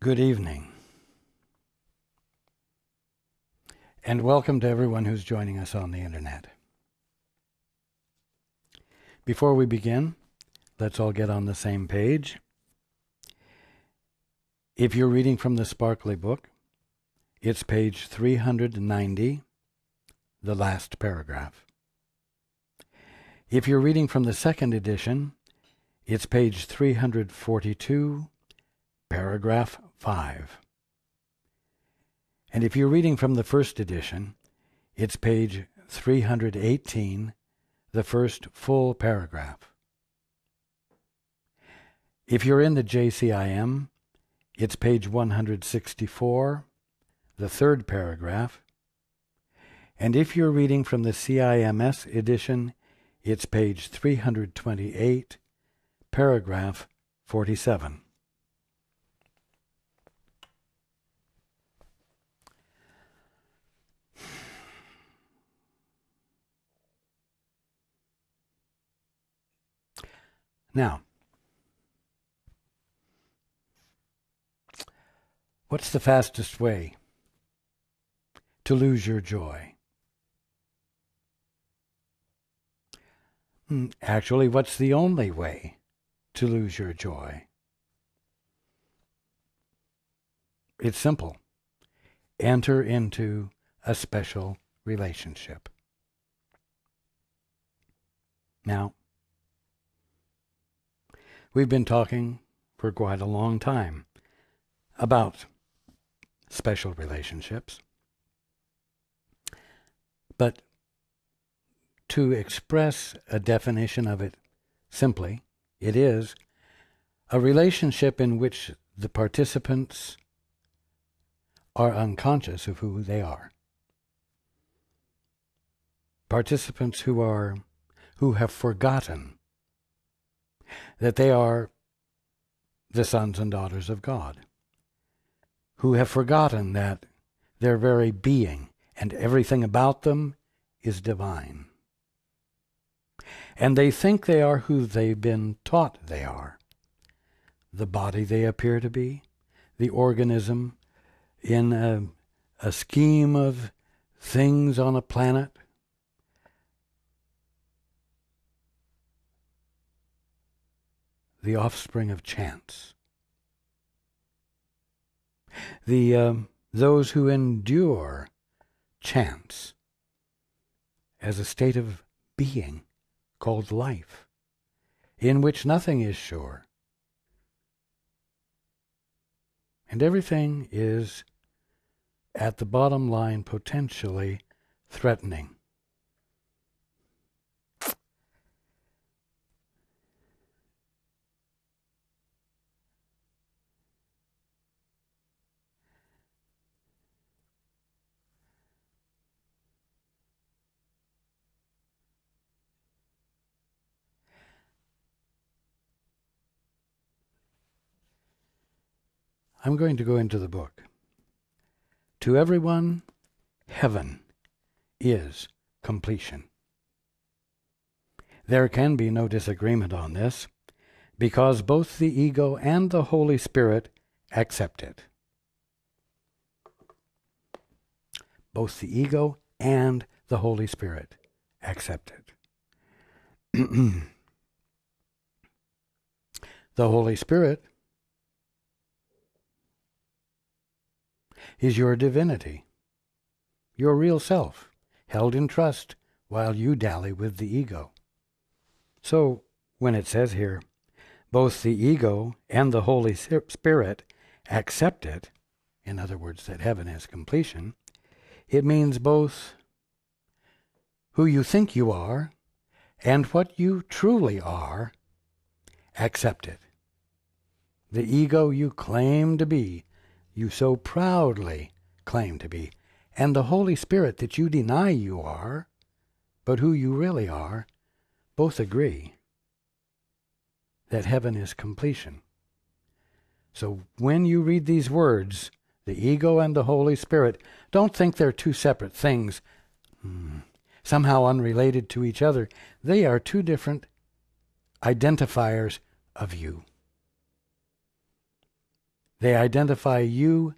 Good evening, and welcome to everyone who's joining us on the internet. Before we begin, let's all get on the same page. If you're reading from the Sparkly Book, it's page 390, the last paragraph. If you're reading from the second edition, it's page 342, paragraph 5. And if you're reading from the first edition, it's page 318, the first full paragraph. If you're in the JCIM, it's page 164, the third paragraph. And if you're reading from the CIMS edition, it's page 328, paragraph 47. Now, what's the fastest way to lose your joy? Actually, what's the only way to lose your joy? It's simple. Enter into a special relationship. Now, we've been talking for quite a long time about special relationships. But to express a definition of it simply, it is a relationship in which the participants are unconscious of who they are. Participants who have forgotten that they are the sons and daughters of God, who have forgotten that their very being and everything about them is divine. And they think they are who they've been taught they are. The body they appear to be, the organism in a scheme of things on a planet. The offspring of chance. Those who endure chance as a state of being called life, in which nothing is sure. And everything is, at the bottom line, potentially threatening. I'm going to go into the book. To everyone, heaven is completion. There can be no disagreement on this, because both the ego and the Holy Spirit accept it. Both the ego and the Holy Spirit accept it. The Holy Spirit is your divinity, your real self, held in trust while you dally with the ego. So, when it says here, both the ego and the Holy Spirit accept it, in other words, that heaven is completion, it means both who you think you are and what you truly are, accept it. The ego you claim to be, you so proudly claim to be, and the Holy Spirit that you deny you are, but who you really are, both agree that heaven is completion. So when you read these words, the ego and the Holy Spirit, don't think they're two separate things, somehow unrelated to each other. They are two different identifiers of you. They identify you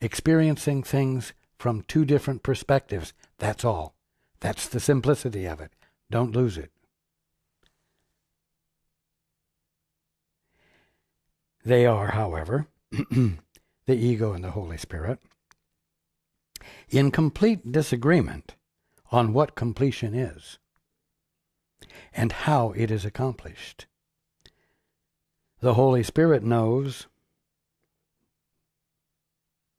experiencing things from two different perspectives. That's all. That's the simplicity of it. Don't lose it. They are, however, the ego and the Holy Spirit, in complete disagreement on what completion is and how it is accomplished. The Holy Spirit knows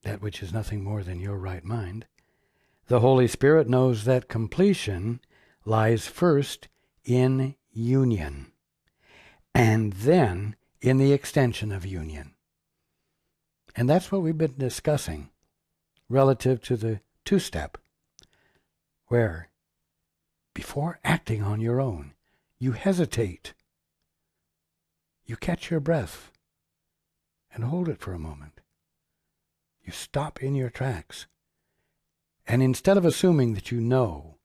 that which is nothing more than your right mind. The Holy Spirit knows that completion lies first in union, and then in the extension of union. And that's what we've been discussing relative to the two-step, where before acting on your own, you hesitate. You catch your breath and hold it for a moment. You stop in your tracks. And instead of assuming that you know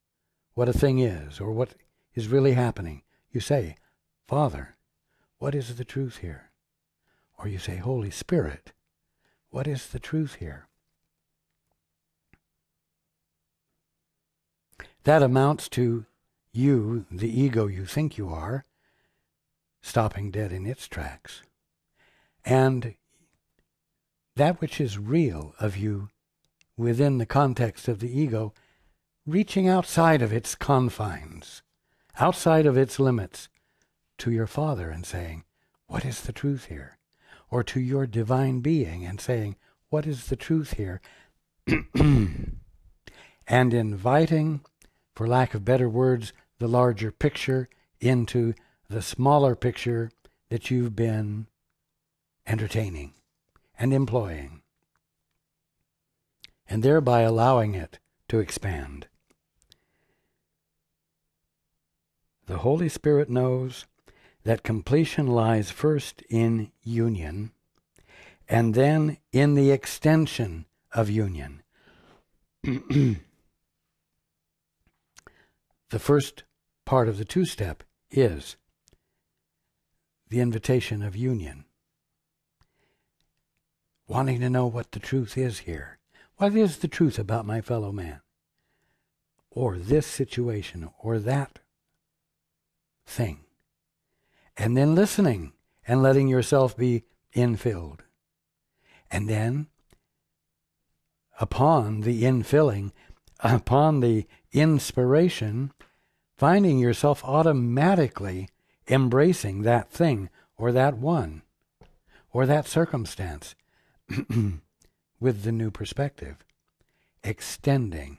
what a thing is or what is really happening, you say, Father, what is the truth here? Or you say, Holy Spirit, what is the truth here? That amounts to you, the ego you think you are, stopping dead in its tracks. And that which is real of you within the context of the ego, reaching outside of its confines, outside of its limits, to your Father and saying, what is the truth here? Or to your divine being and saying, what is the truth here? And inviting, for lack of better words, the larger picture into the smaller picture that you've been entertaining and employing, and thereby allowing it to expand. The Holy Spirit knows that completion lies first in union, and then in the extension of union. The first part of the two-step is the invitation of union. Wanting to know what the truth is here. What is the truth about my fellow man? Or this situation, or that thing. And then listening and letting yourself be infilled. And then, upon the infilling, upon the inspiration, finding yourself automatically embracing that thing, or that one, or that circumstance, with the new perspective, extending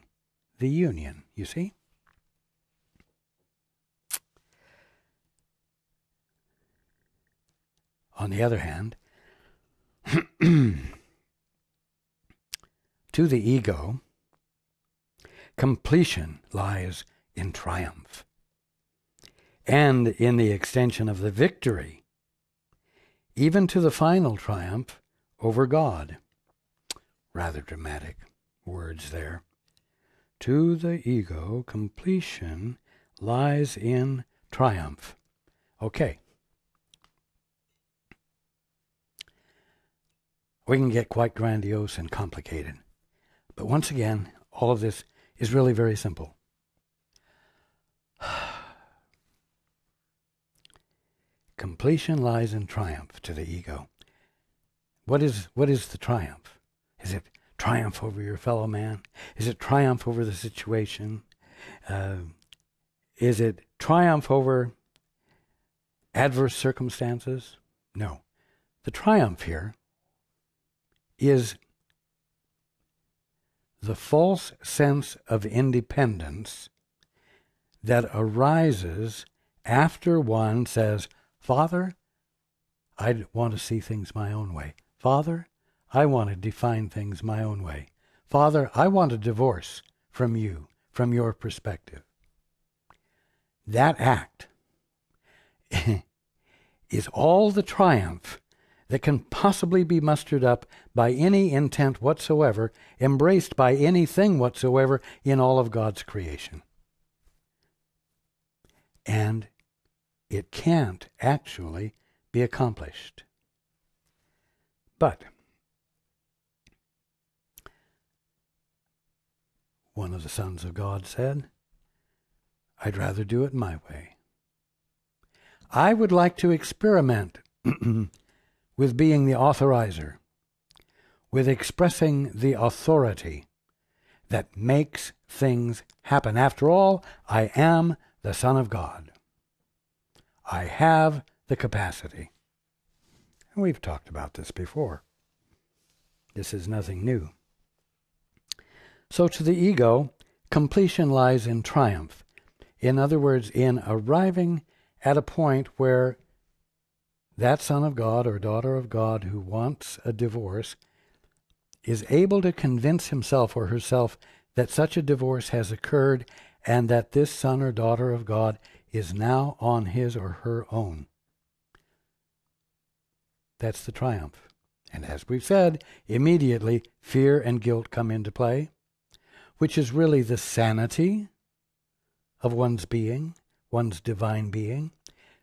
the union, you see? On the other hand, to the ego, completion lies in triumph, and in the extension of the victory, even to the final triumph over God. Rather dramatic words there. To the ego, completion lies in triumph. Okay. We can get quite grandiose and complicated. But once again, all of this is really very simple. Completion lies in triumph to the ego. What is the triumph? Is it triumph over your fellow man? Is it triumph over the situation? Is it triumph over adverse circumstances? No. The triumph here is the false sense of independence that arises after one says, Father, I want to see things my own way. Father, I want to define things my own way. Father, I want a divorce from you, from your perspective. That act is all the triumph that can possibly be mustered up by any intent whatsoever, embraced by anything whatsoever in all of God's creation. And it can't actually be accomplished. But one of the sons of God said, I'd rather do it my way. I would like to experiment with being the authorizer, with expressing the authority that makes things happen. After all, I am the Son of God. I have the capacity. And we've talked about this before. This is nothing new. So to the ego, completion lies in triumph. In other words, in arriving at a point where that son of God or daughter of God who wants a divorce is able to convince himself or herself that such a divorce has occurred and that this son or daughter of God is now on his or her own. That's the triumph. And as we've said, immediately fear and guilt come into play, which is really the sanity of one's being, one's divine being,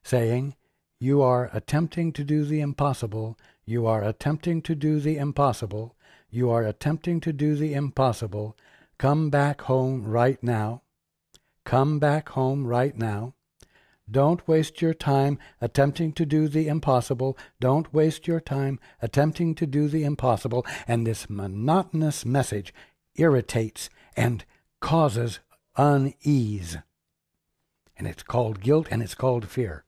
saying, you are attempting to do the impossible, you are attempting to do the impossible, you are attempting to do the impossible, come back home right now, come back home right now. Don't waste your time attempting to do the impossible. Don't waste your time attempting to do the impossible. And this monotonous message irritates and causes unease. And it's called guilt and it's called fear.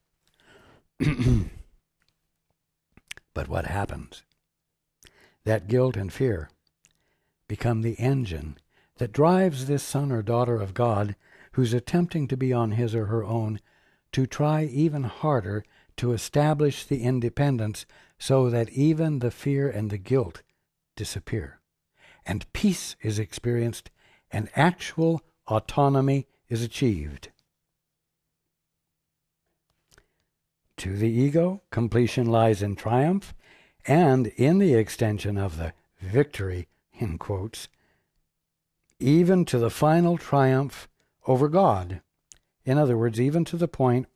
But what happens? That guilt and fear become the engine that drives this son or daughter of God who's attempting to be on his or her own to try even harder to establish the independence so that even the fear and the guilt disappear. And peace is experienced and actual autonomy is achieved. To the ego, completion lies in triumph and in the extension of the victory, in quotes, even to the final triumph over God. In other words, even to the point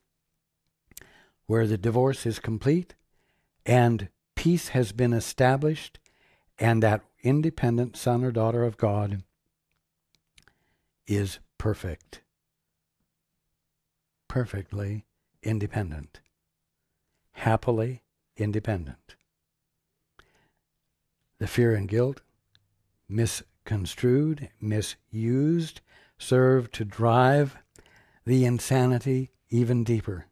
where the divorce is complete and peace has been established and that independent son or daughter of God is perfect, perfectly independent, happily independent. The fear and guilt, misconstrued, misused, serve to drive the insanity even deeper,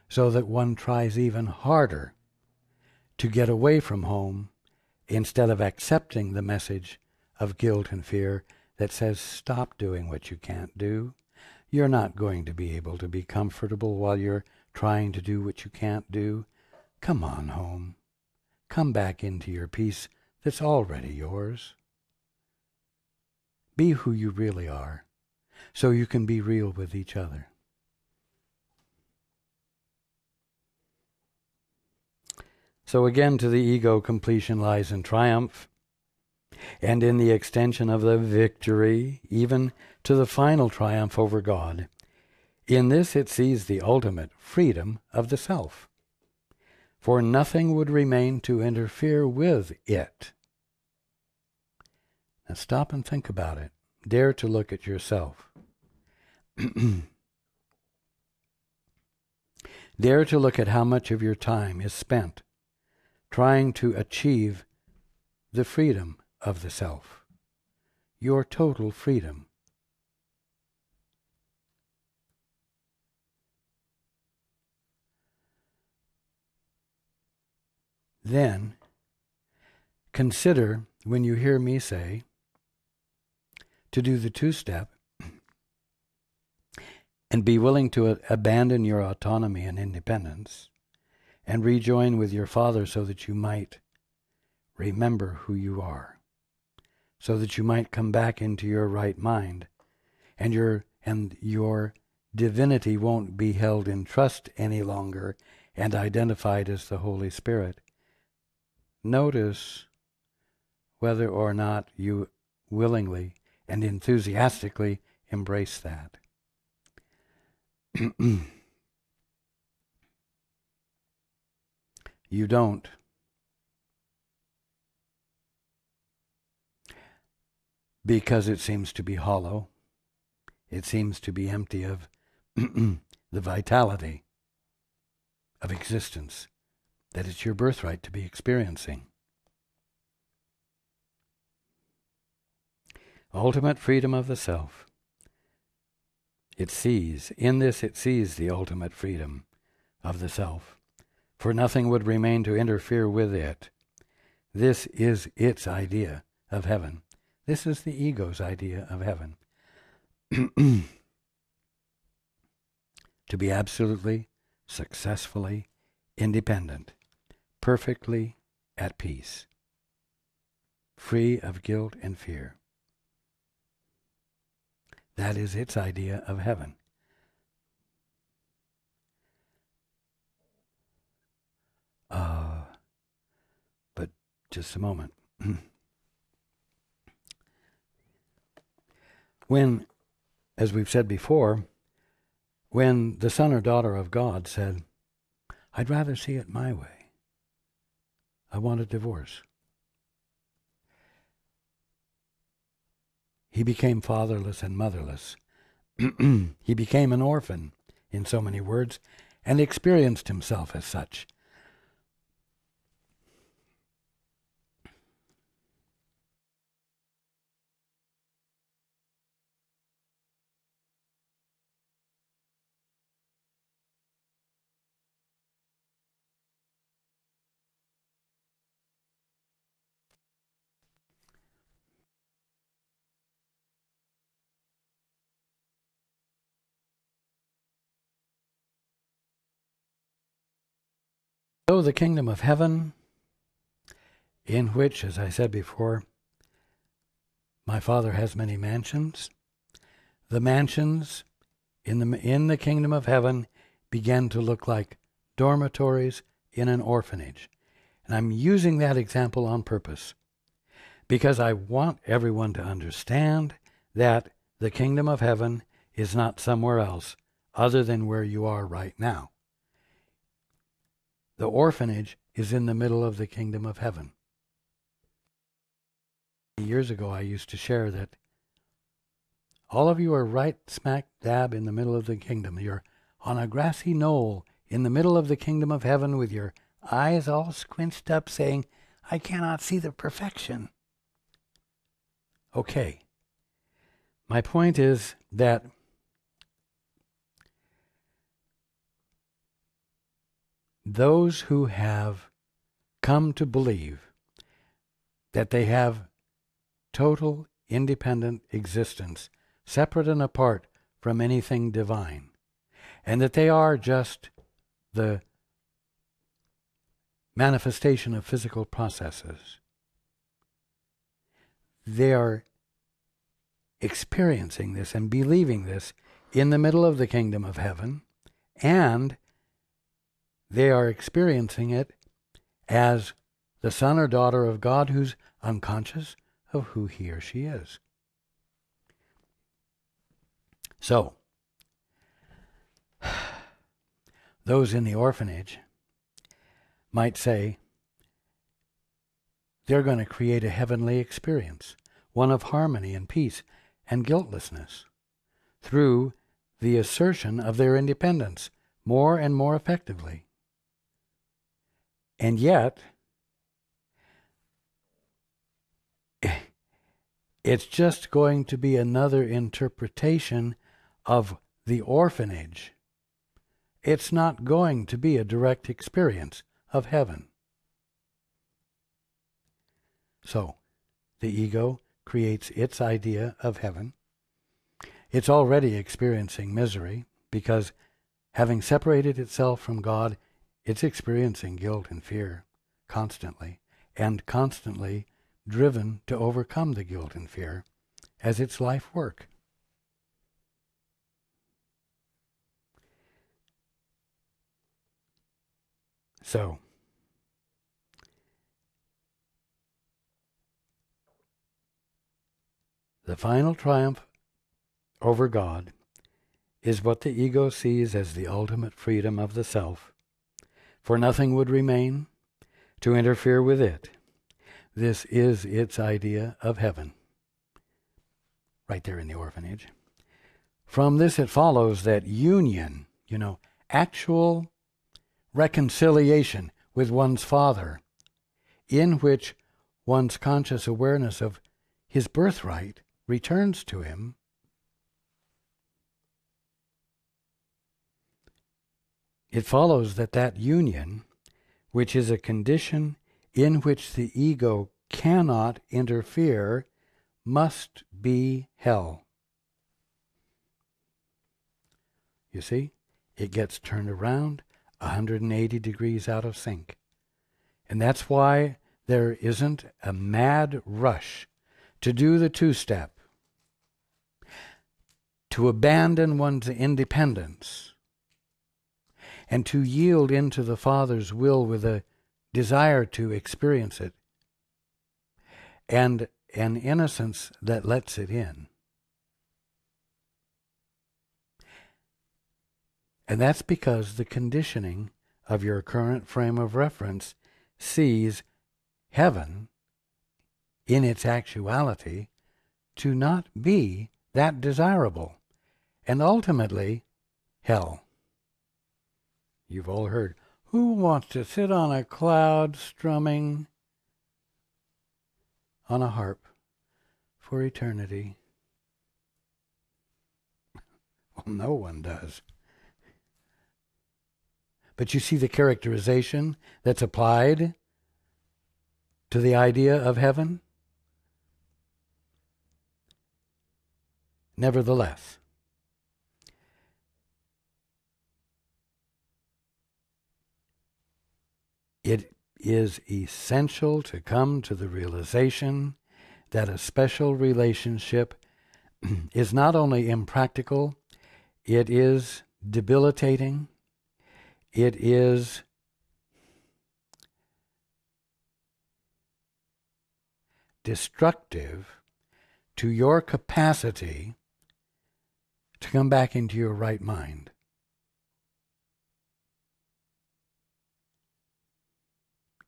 so that one tries even harder to get away from home instead of accepting the message of guilt and fear that says, stop doing what you can't do. You're not going to be able to be comfortable while you're trying to do what you can't do. Come on home. Come back into your peace that's already yours. Be who you really are, so you can be real with each other. So again, to the ego, completion lies in triumph, and in the extension of the victory, even to the final triumph over God. In this it sees the ultimate freedom of the self, for nothing would remain to interfere with it. Now stop and think about it. Dare to look at yourself. Dare to look at how much of your time is spent trying to achieve the freedom of the self, your total freedom. Then consider, when you hear me say, to do the two-step and be willing to abandon your autonomy and independence and rejoin with your Father so that you might remember who you are, so that you might come back into your right mind, and your divinity won't be held in trust any longer and identified as the Holy Spirit. Notice whether or not you willingly and enthusiastically embrace that. You don't. because it seems to be hollow. It seems to be empty of the vitality of existence that it's your birthright to be experiencing. Ultimate freedom of the self. It sees the ultimate freedom of the self, for nothing would remain to interfere with it. This is its idea of heaven. This is the ego's idea of heaven. To be absolutely, successfully independent, perfectly at peace, free of guilt and fear. That is its idea of heaven. But just a moment. When, as we've said before, when the son or daughter of God said, "I'd rather see it my way. I want a divorce," he became fatherless and motherless. He became an orphan, in so many words, and experienced himself as such. So the kingdom of heaven, in which, as I said before, my Father has many mansions, the mansions in the kingdom of heaven began to look like dormitories in an orphanage. And I'm using that example on purpose because I want everyone to understand that the kingdom of heaven is not somewhere else other than where you are right now. The orphanage is in the middle of the kingdom of heaven. Years ago, I used to share that all of you are right smack dab in the middle of the kingdom. You're on a grassy knoll in the middle of the kingdom of heaven with your eyes all squinched up saying, "I cannot see the perfection." Okay. My point is that those who have come to believe that they have total independent existence, separate and apart from anything divine, and that they are just the manifestation of physical processes, they are experiencing this and believing this in the middle of the kingdom of heaven, and they are experiencing it as the son or daughter of God who's unconscious of who he or she is. So, those in the orphanage might say they're going to create a heavenly experience, one of harmony and peace and guiltlessness, through the assertion of their independence more and more effectively. And yet, it's just going to be another interpretation of the orphanage. It's not going to be a direct experience of heaven. So, the ego creates its idea of heaven. It's already experiencing misery because, having separated itself from God, it's experiencing guilt and fear constantly, and constantly driven to overcome the guilt and fear as its life work. So, the final triumph over God is what the ego sees as the ultimate freedom of the self, for nothing would remain to interfere with it. This is its idea of heaven. right there in the orphanage. From this it follows that union, actual reconciliation with one's father, in which one's conscious awareness of his birthright returns to him, it follows that union, which is a condition in which the ego cannot interfere, must be hell. You see, it gets turned around 180 degrees out of sync. And that's why there isn't a mad rush to do the two-step, to abandon one's independence, and to yield into the Father's will with a desire to experience it, and an innocence that lets it in. And that's because the conditioning of your current frame of reference sees heaven in its actuality to not be that desirable, and ultimately hell. You've all heard, who wants to sit on a cloud strumming on a harp for eternity? Well, no one does. But you see the characterization that's applied to the idea of heaven? Nevertheless, it is essential to come to the realization that a special relationship is not only impractical, it is debilitating, it is destructive to your capacity to come back into your right mind.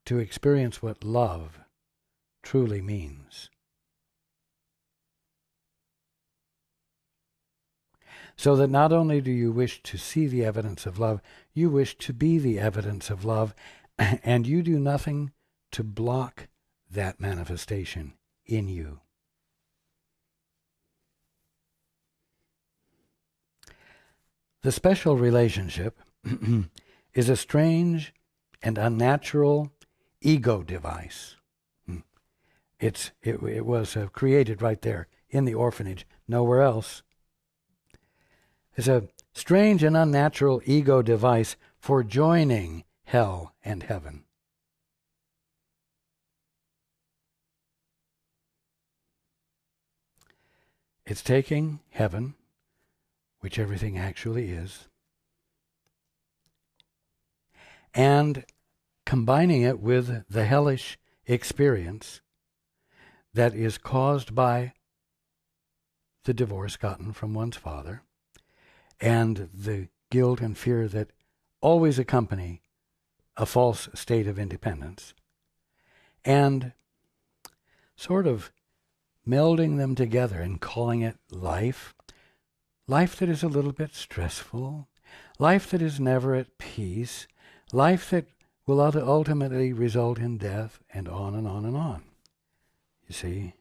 To experience what love truly means. So that not only do you wish to see the evidence of love, you wish to be the evidence of love, and you do nothing to block that manifestation in you. The special relationship is a strange and unnatural ego device. It was created right there in the orphanage, nowhere else. It's a strange and unnatural ego device for joining hell and heaven. It's taking heaven, which everything actually is, and combining it with the hellish experience that is caused by the divorce gotten from one's father, and the guilt and fear that always accompany a false state of independence, and sort of melding them together and calling it life that is a little bit stressful, life that is never at peace, life that will ultimately result in death, and on and on and on. You see,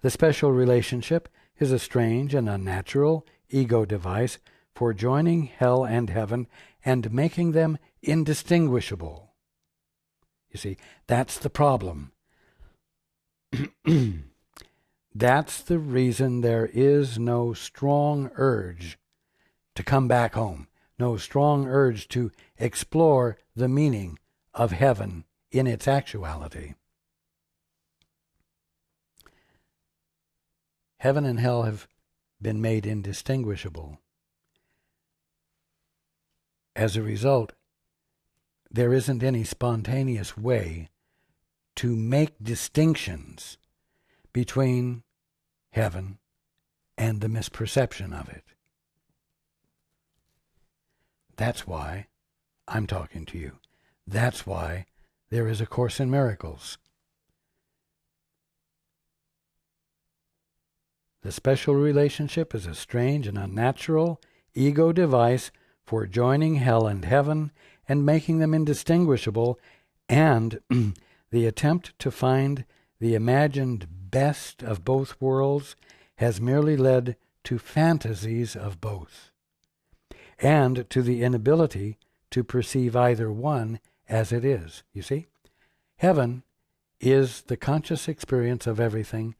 the special relationship is a strange and unnatural ego device for joining hell and heaven and making them indistinguishable. You see, that's the problem. That's the reason there is no strong urge to come back home, no strong urge to explore the meaning of heaven in its actuality. Heaven and hell have been made indistinguishable. As a result, there isn't any spontaneous way to make distinctions between heaven and the misperception of it. That's why I'm talking to you. That's why there is a Course in Miracles. The special relationship is a strange and unnatural ego device for joining hell and heaven and making them indistinguishable, and the attempt to find the imagined best of both worlds has merely led to fantasies of both, and to the inability to perceive either one as it is. You see? Heaven is the conscious experience of everything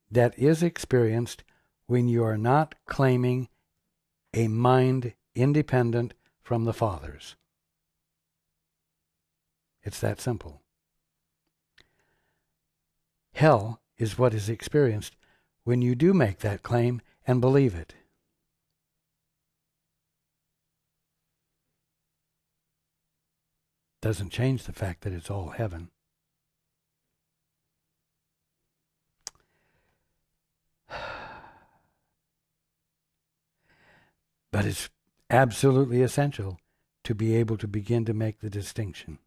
that is experienced when you are not claiming a mind independent from the Father's. It's that simple. Hell is what is experienced when you do make that claim and believe it. Doesn't change the fact that it's all heaven. But it's absolutely essential to be able to begin to make the distinction.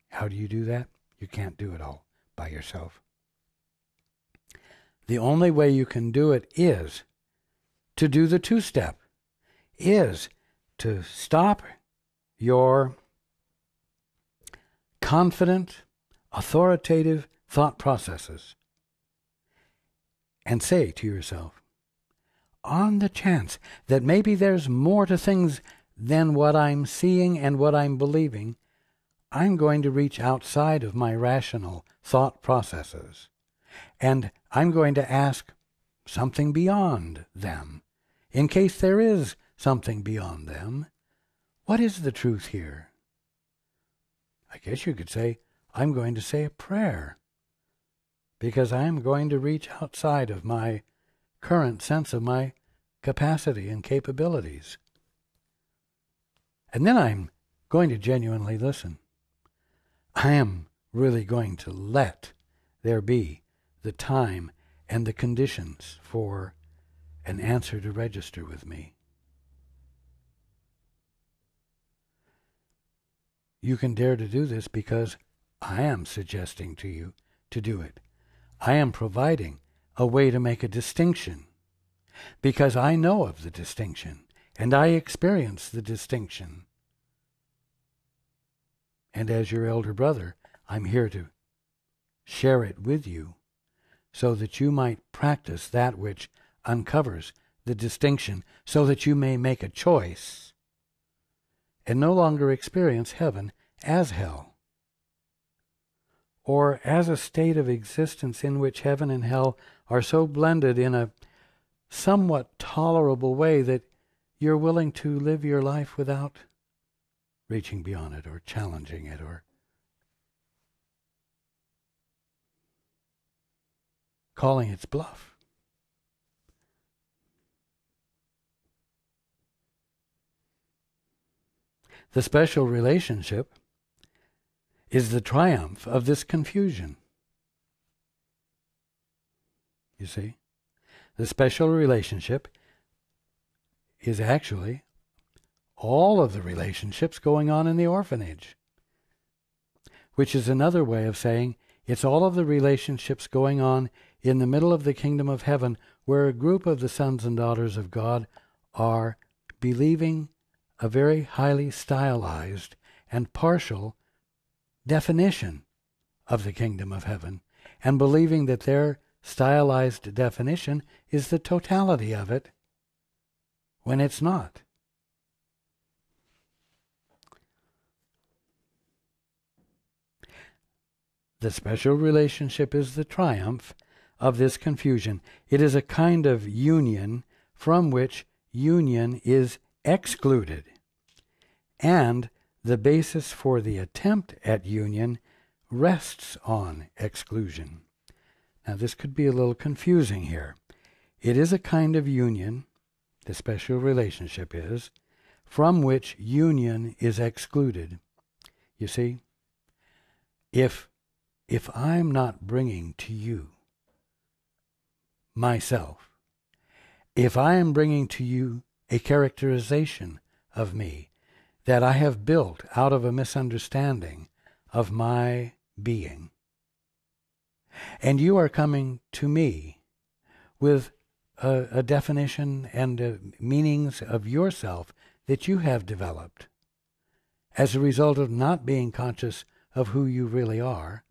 How do you do that? You can't do it all by yourself. The only way you can do it is to do the two-step, is to stop your confident, authoritative thought processes and say to yourself, on the chance that maybe there's more to things than what I'm seeing and what I'm believing, I'm going to reach outside of my rational thought processes, and I'm going to ask something beyond them. In case there is something beyond them, what is the truth here? I guess you could say, I'm going to say a prayer, because I'm going to reach outside of my current sense of my capacity and capabilities. And then I'm going to genuinely listen. I am really going to let there be the time and the conditions for an answer to register with me. You can dare to do this because I am suggesting to you to do it. I am providing a way to make a distinction because I know of the distinction and I experience the distinction. And as your elder brother, I'm here to share it with you so that you might practice that which uncovers the distinction, so that you may make a choice and no longer experience heaven as hell, or as a state of existence in which heaven and hell are so blended in a somewhat tolerable way that you're willing to live your life without reaching beyond it or challenging it or calling its bluff. The special relationship is the triumph of this confusion. You see? The special relationship is actually all of the relationships going on in the orphanage, which is another way of saying it's all of the relationships going on in the middle of the kingdom of heaven, where a group of the sons and daughters of God are believing a very highly stylized and partial definition of the kingdom of heaven, and believing that their stylized definition is the totality of it, when it's not. The special relationship is the triumph of this confusion. It is a kind of union from which union is excluded, and the basis for the attempt at union rests on exclusion. Now, this could be a little confusing here. It is a kind of union, the special relationship is, from which union is excluded. You see, if I'm not bringing to you myself, if I am bringing to you a characterization of me that I have built out of a misunderstanding of my being, And you are coming to me with a definition and meanings of yourself that you have developed as a result of not being conscious of who you really are.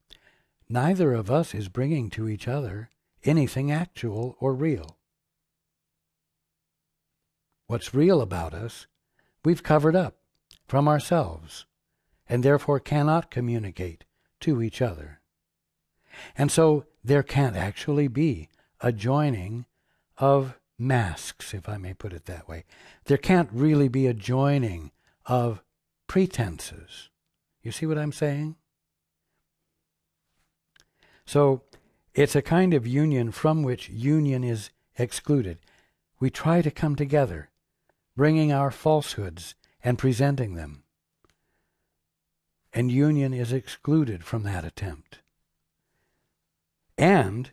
Neither of us is bringing to each other anything actual or real. What's real about us, we've covered up from ourselves, and therefore cannot communicate to each other. And so there can't actually be a joining of masks, if I may put it that way. There can't really be a joining of pretenses. You see what I'm saying? So it's a kind of union from which union is excluded. We try to come together, bringing our falsehoods and presenting them. And union is excluded from that attempt. And,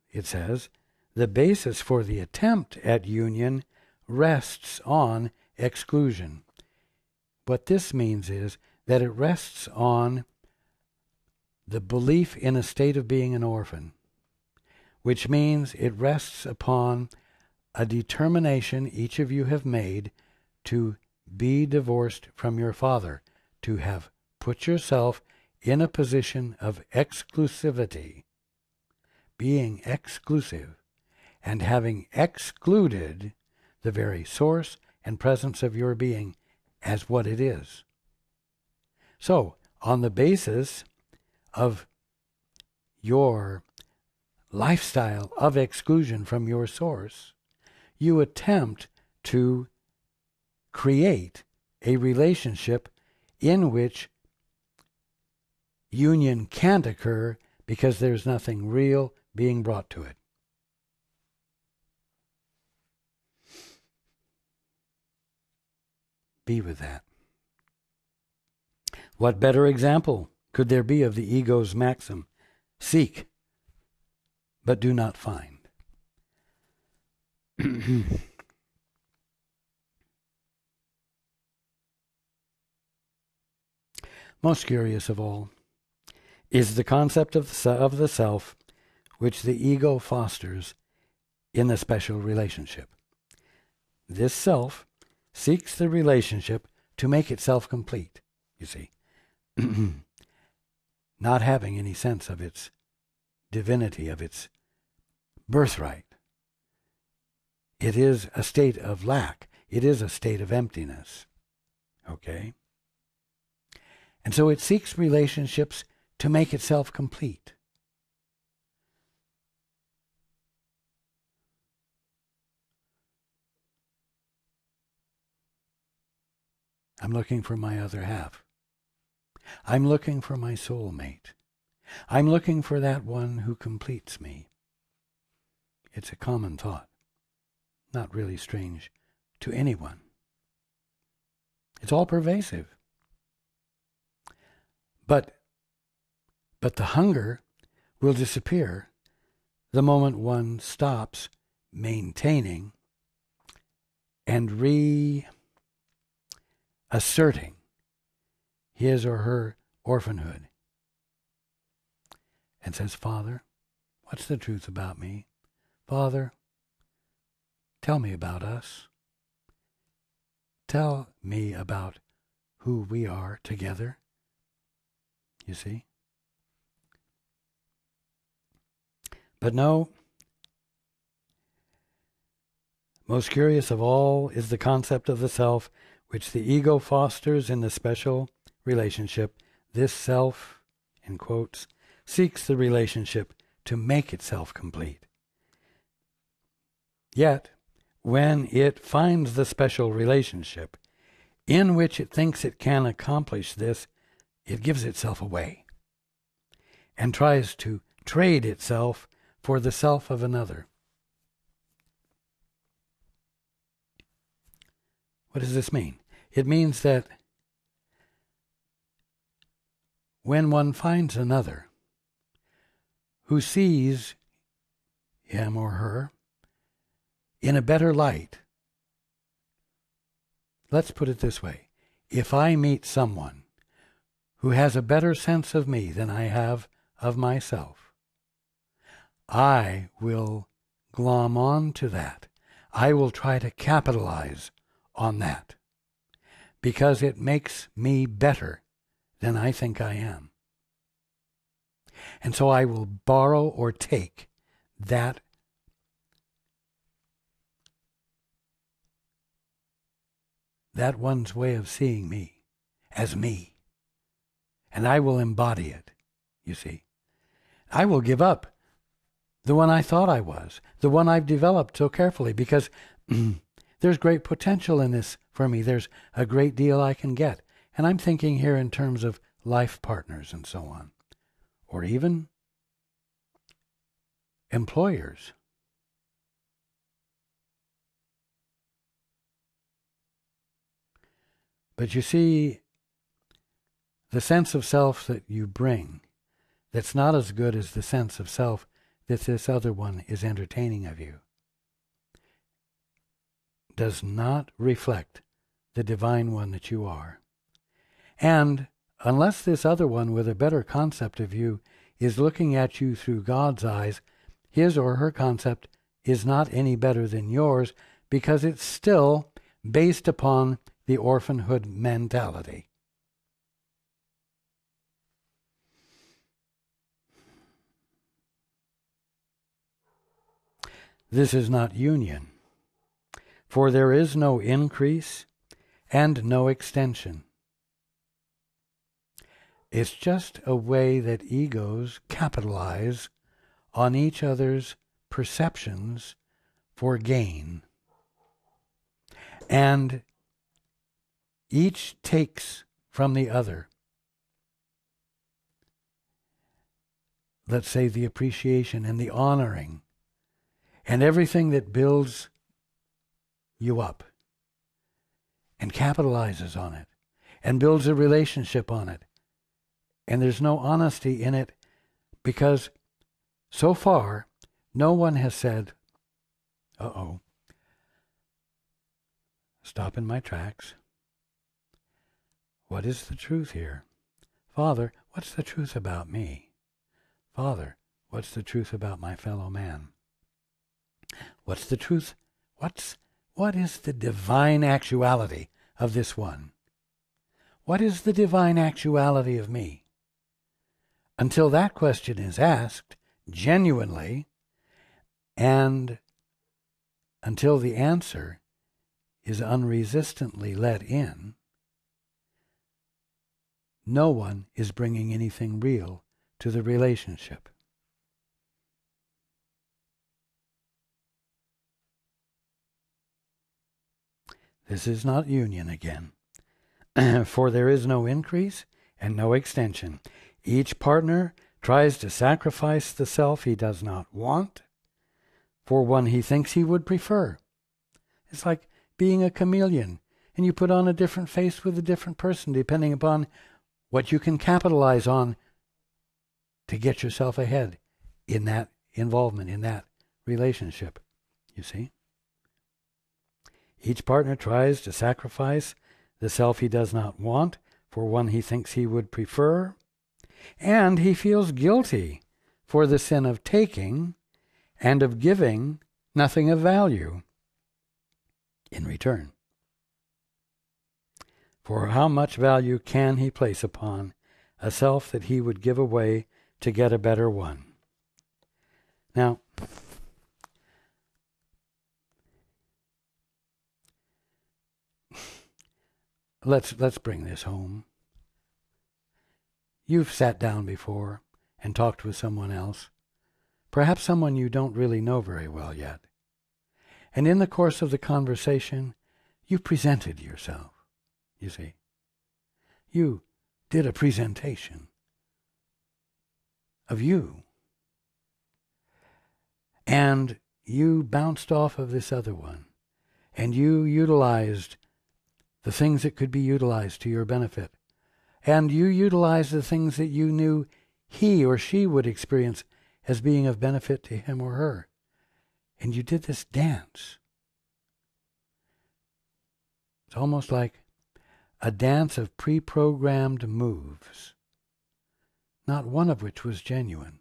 it says, the basis for the attempt at union rests on exclusion. What this means is that it rests on the belief in a state of being an orphan, which means it rests upon a determination each of you have made to be divorced from your father, to have put yourself in a position of exclusivity, being exclusive, and having excluded the very source and presence of your being as what it is. So, on the basis of your lifestyle of exclusion from your source, you attempt to create a relationship in which union can't occur because there's nothing real being brought to it. Be with that. What better example could there be of the ego's maxim? Seek, but do not find. Most curious of all is the concept of the self which the ego fosters in the special relationship. This self seeks the relationship to make itself complete, you see, not having any sense of its divinity, of its birthright. It is a state of lack. It is a state of emptiness. Okay? And so it seeks relationships to make itself complete. I'm looking for my other half. I'm looking for my soulmate. I'm looking for that one who completes me. It's a common thought, not really strange to anyone. It's all pervasive. But the hunger will disappear the moment one stops maintaining and reasserting his or her orphanhood and says, Father, what's the truth about me? Father, tell me about us. Tell me about who we are together. You see? But no, most curious of all is the concept of the self which the ego fosters in the special relationship. This self, in quotes, seeks the relationship to make itself complete. Yet, when it finds the special relationship in which it thinks it can accomplish this, it gives itself away and tries to trade itself for the self of another. What does this mean? It means that when one finds another who sees him or her in a better light, let's put it this way. If I meet someone who has a better sense of me than I have of myself, I will glom on to that. I will try to capitalize on that because it makes me better than I think I am. And so I will borrow or take that one's way of seeing me as me. And I will embody it, you see. I will give up the one I thought I was, the one I've developed so carefully, because there's great potential in this for me. There's a great deal I can get. And I'm thinking here in terms of life partners and so on, or even employers. But you see, the sense of self that you bring, that's not as good as the sense of self that this other one is entertaining of you, does not reflect the divine one that you are. And unless this other one with a better concept of you is looking at you through God's eyes, his or her concept is not any better than yours, because it's still based upon the orphanhood mentality. This is not union, for there is no increase and no extension. It's just a way that egos capitalize on each other's perceptions for gain. And each takes from the other, let's say, the appreciation and the honoring and everything that builds you up and capitalizes on it and builds a relationship on it. And there's no honesty in it, because so far no one has said, stop in my tracks. What is the truth here? Father, what's the truth about me? Father, what's the truth about my fellow man? What's the truth? What is the divine actuality of this one? What is the divine actuality of me? Until that question is asked genuinely, and until the answer is unresistantly let in, no one is bringing anything real to the relationship. This is not union again. For there is no increase and no extension. Each partner tries to sacrifice the self he does not want for one he thinks he would prefer. It's like being a chameleon, and you put on a different face with a different person depending upon what you can capitalize on to get yourself ahead in that involvement, in that relationship, you see? Each partner tries to sacrifice the self he does not want for one he thinks he would prefer, and he feels guilty for the sin of taking and of giving nothing of value in return. For how much value can he place upon a self that he would give away to get a better one? Now, let's bring this home. You've sat down before and talked with someone else, perhaps someone you don't really know very well yet. And in the course of the conversation, you presented yourself, you see. You did a presentation of you. And you bounced off of this other one, and you utilized the things that could be utilized to your benefit. And you utilized the things that you knew he or she would experience as being of benefit to him or her. And you did this dance. It's almost like a dance of pre-programmed moves, not one of which was genuine.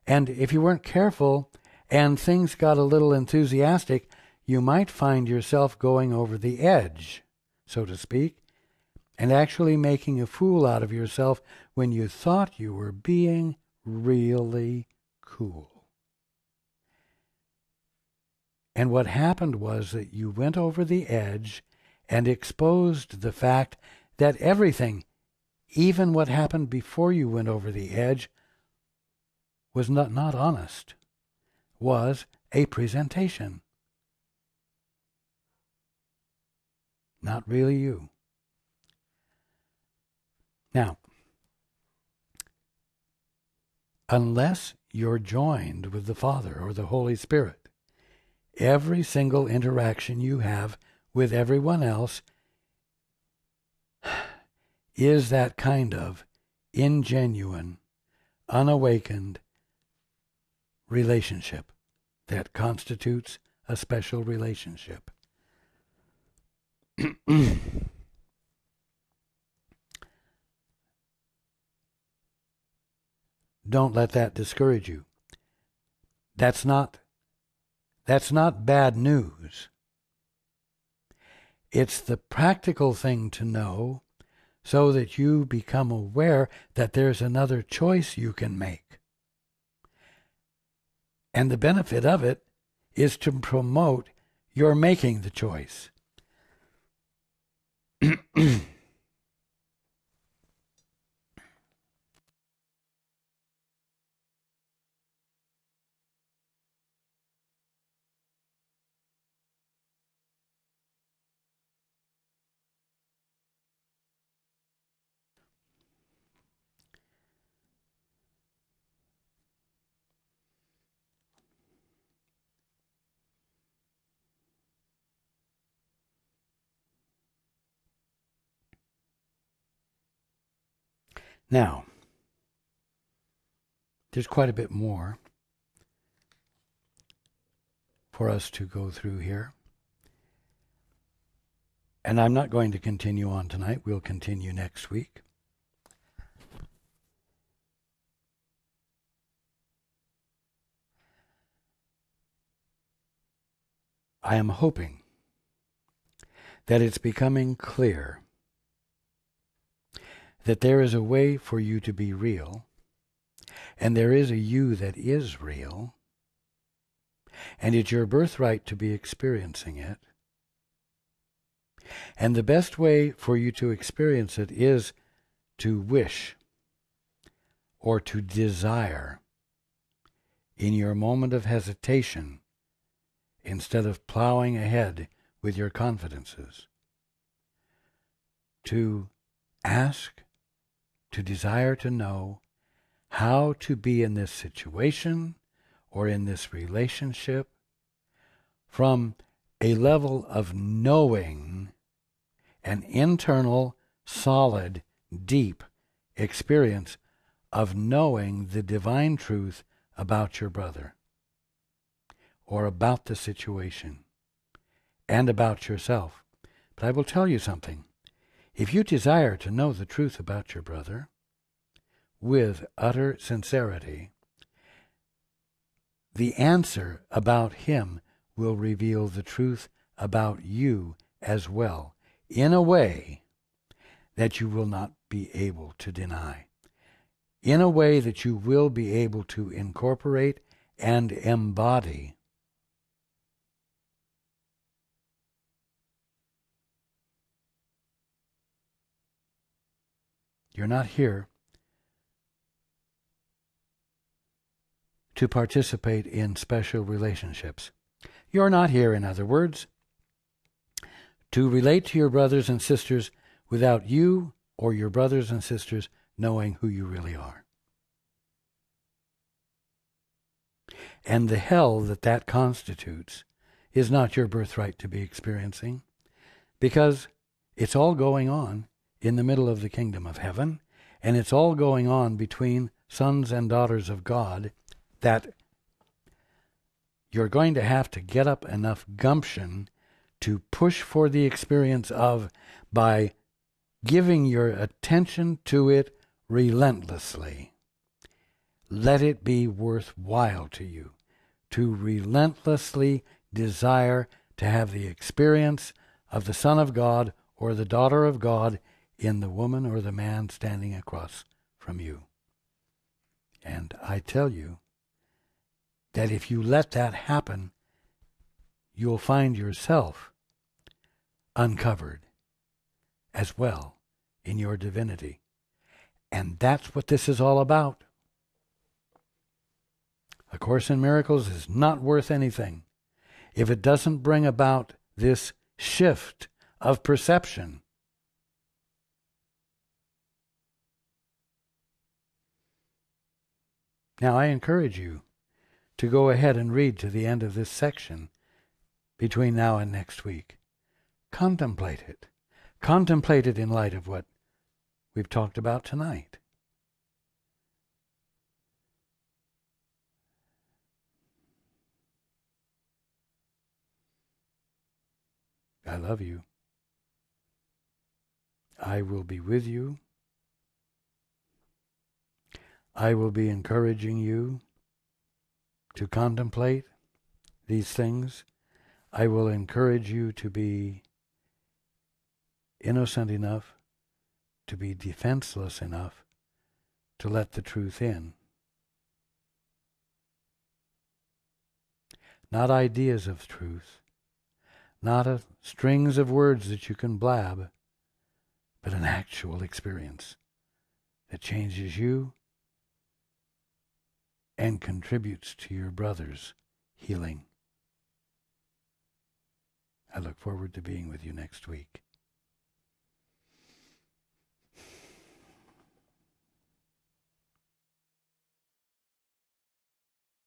And if you weren't careful and things got a little enthusiastic, you might find yourself going over the edge, so to speak, and actually making a fool out of yourself when you thought you were being really cool. And what happened was that you went over the edge and exposed the fact that everything, even what happened before you went over the edge, was not honest, was a presentation. Not really you. Now, unless you're joined with the Father or the Holy Spirit, every single interaction you have with everyone else is that kind of ingenuine, unawakened relationship that constitutes a special relationship. Don't let that discourage you. That's not bad news. It's the practical thing to know so that you become aware that there's another choice you can make. And the benefit of it is to promote your making the choice. Now, there's quite a bit more for us to go through here. And I'm not going to continue on tonight. We'll continue next week. I am hoping that it's becoming clear that there is a way for you to be real, and there is a you that is real, and it's your birthright to be experiencing it. And the best way for you to experience it is to wish or to desire in your moment of hesitation instead of plowing ahead with your confidences. To ask, to desire to know how to be in this situation or in this relationship from a level of knowing, an internal, solid, deep experience of knowing the divine truth about your brother or about the situation and about yourself. But I will tell you something. If you desire to know the truth about your brother with utter sincerity, the answer about him will reveal the truth about you as well, in a way that you will not be able to deny, in a way that you will be able to incorporate and embody. You're not here to participate in special relationships. You're not here, in other words, to relate to your brothers and sisters without you or your brothers and sisters knowing who you really are. And the hell that constitutes is not your birthright to be experiencing, because it's all going on in the middle of the kingdom of heaven, and it's all going on between sons and daughters of God, that you're going to have to get up enough gumption to push for the experience of by giving your attention to it relentlessly. let it be worthwhile to you to relentlessly desire to have the experience of the Son of God or the daughter of God in the woman or the man standing across from you. And I tell you that if you let that happen, you'll find yourself uncovered as well in your divinity. And that's what this is all about. A Course in Miracles is not worth anything if it doesn't bring about this shift of perception. Now, I encourage you to go ahead and read to the end of this section between now and next week. Contemplate it. Contemplate it in light of what we've talked about tonight. I love you. I will be with you. I will be encouraging you to contemplate these things. I will encourage you to be innocent enough, to be defenseless enough to let the truth in. Not ideas of truth, not strings of words that you can blab, but an actual experience that changes you and contributes to your brother's healing. I look forward to being with you next week.